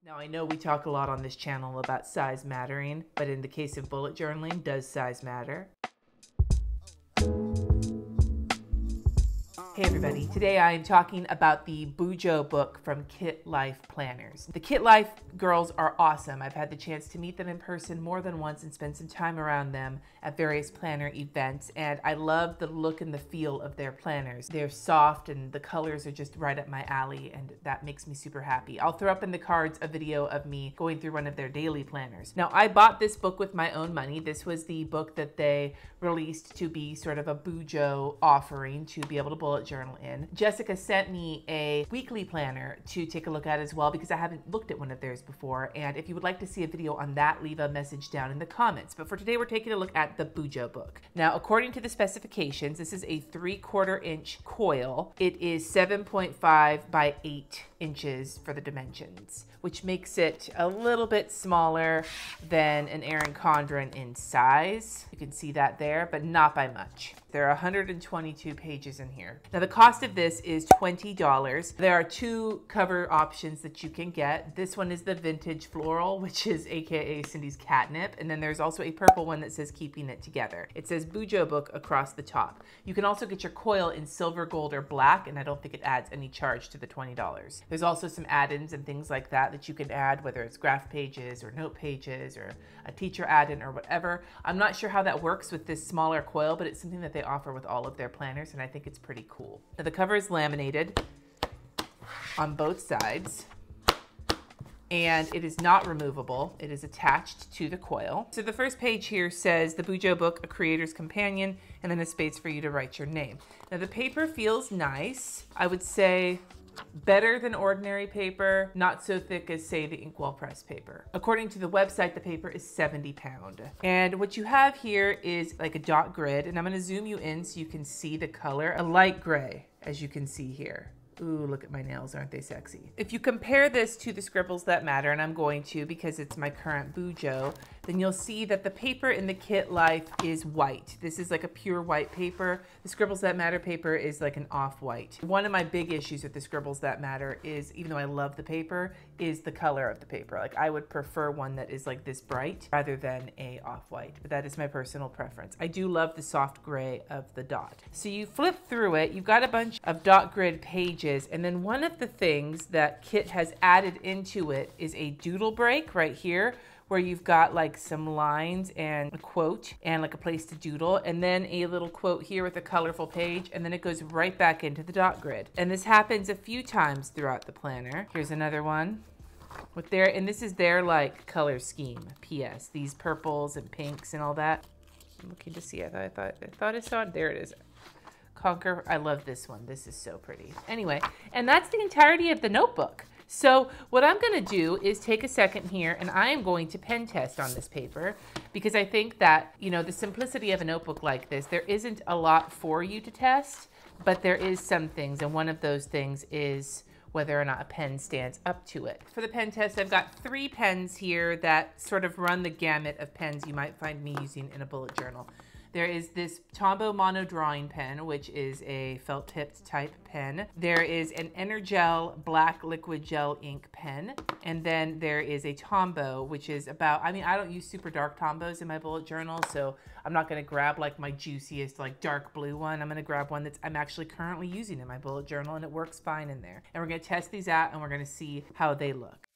Now, I know we talk a lot on this channel about size mattering, but in the case of bullet journaling, does size matter? Hey everybody, today I am talking about the Bujo Book from Kit Life Planners. The Kit Life girls are awesome. I've had the chance to meet them in person more than once and spend some time around them at various planner events, and I love the look and the feel of their planners. They're soft and the colors are just right up my alley, and that makes me super happy. I'll throw up in the cards a video of me going through one of their daily planners. Now, I bought this book with my own money. This was the book that they released to be sort of a Bujo offering to be able to bullet journal in. Jessica sent me a weekly planner to take a look at as well because I haven't looked at one of theirs before, and if you would like to see a video on that, leave a message down in the comments. But for today, we're taking a look at the Bujo Book. Now, according to the specifications, this is a 3/4 inch coil. It is 7.5 by 8 inches for the dimensions, which makes it a little bit smaller than an Erin Condren in size. You can see that there, but not by much. There are 122 pages in here. Now, the cost of this is $20. There are two cover options that you can get. This one is the vintage floral, which is AKA Cindy's catnip. And then there's also a purple one that says keeping it together. It says Bujo Book across the top. You can also get your coil in silver, gold, or black, and I don't think it adds any charge to the $20. There's also some add-ins and things like that you can add, whether it's graph pages or note pages or a teacher add-in or whatever. I'm not sure how that works with this smaller coil, but it's something that they offer with all of their planners, and I think it's pretty cool. Now, the cover is laminated on both sides, and it is not removable. It is attached to the coil. So the first page here says the Bujo Book, a creator's companion, and then a space for you to write your name. Now, the paper feels nice. I would say better than ordinary paper, not so thick as, say, the Inkwell Press paper. According to the website, the paper is 70 pound. And what you have here is like a dot grid, and I'm gonna zoom you in so you can see the color, a light gray, as you can see here. Ooh, look at my nails, aren't they sexy? If you compare this to the Scribbles That Matter, and I'm going to because it's my current Bujo, then you'll see that the paper in the Kit Life is white. This is like a pure white paper. The Scribbles That Matter paper is like an off-white. One of my big issues with the Scribbles That Matter is, even though I love the paper, is the color of the paper. Like, I would prefer one that is like this bright rather than a off-white, but that is my personal preference. I do love the soft gray of the dot. So you flip through it, you've got a bunch of dot grid pages, and then one of the things that Kit has added into it is a doodle break right here, where you've got like some lines and a quote and like a place to doodle, and then a little quote here with a colorful page, and then it goes right back into the dot grid. And this happens a few times throughout the planner. Here's another one with their, and this is their like color scheme. P.S. These purples and pinks and all that. I'm looking to see. I thought I saw it. There it is. Conquer. I love this one. This is so pretty. Anyway, and that's the entirety of the notebook. So what I'm going to do is take a second here, and I am going to pen test on this paper, because I think that, you know, the simplicity of a notebook like this, there isn't a lot for you to test, but there is some things, and one of those things is whether or not a pen stands up to it. For the pen test, I've got 3 pens here that sort of run the gamut of pens you might find me using in a bullet journal. There is this Tombow Mono Drawing Pen, which is a felt-tipped type pen. There is an Energel Black Liquid Gel Ink pen. And then there is a Tombow, which is about, I mean, I don't use super dark Tombows in my bullet journal, so I'm not gonna grab like my juiciest, like dark blue one. I'm gonna grab one that I'm actually currently using in my bullet journal, and it works fine in there. And we're gonna test these out, and we're gonna see how they look.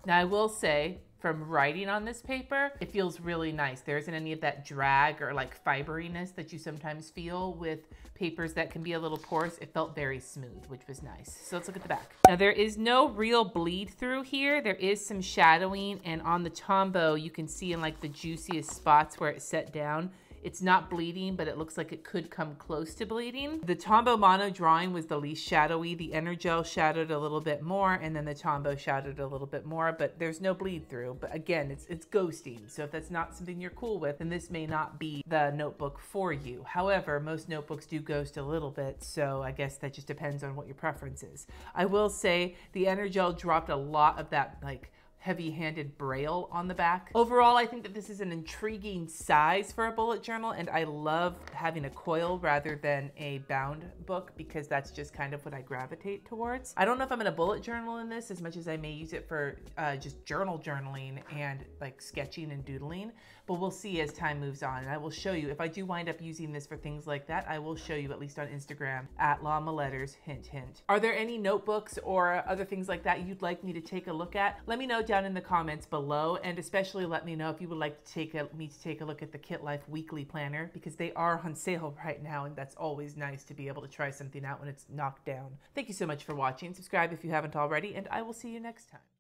Now, I will say, from writing on this paper, it feels really nice. There isn't any of that drag or like fiberiness that you sometimes feel with papers that can be a little porous. It felt very smooth, which was nice. So let's look at the back. Now, there is no real bleed through here. There is some shadowing, and on the Tombow, you can see in like the juiciest spots where it's set down, it's not bleeding, but it looks like it could come close to bleeding. The Tombow Mono Drawing was the least shadowy. The Energel shadowed a little bit more, and then the Tombow shadowed a little bit more, but there's no bleed through. But again, it's ghosting. So if that's not something you're cool with, then this may not be the notebook for you. However, most notebooks do ghost a little bit, so I guess that just depends on what your preference is. I will say the Energel dropped a lot of that like heavy-handed braille on the back. Overall, I think that this is an intriguing size for a bullet journal, and I love having a coil rather than a bound book because that's just kind of what I gravitate towards. I don't know if I'm gonna bullet journal in this as much as I may use it for just journaling and like sketching and doodling, but we'll see as time moves on. And I will show you, if I do wind up using this for things like that, I will show you at least on Instagram at Llama Letters, hint, hint. Are there any notebooks or other things like that you'd like me to take a look at? Let me know down in the comments below, and especially let me know if you would like to take a look at the Kit Life Weekly Planner, because they are on sale right now, and that's always nice to be able to try something out when it's knocked down. Thank you so much for watching. Subscribe if you haven't already, and I will see you next time.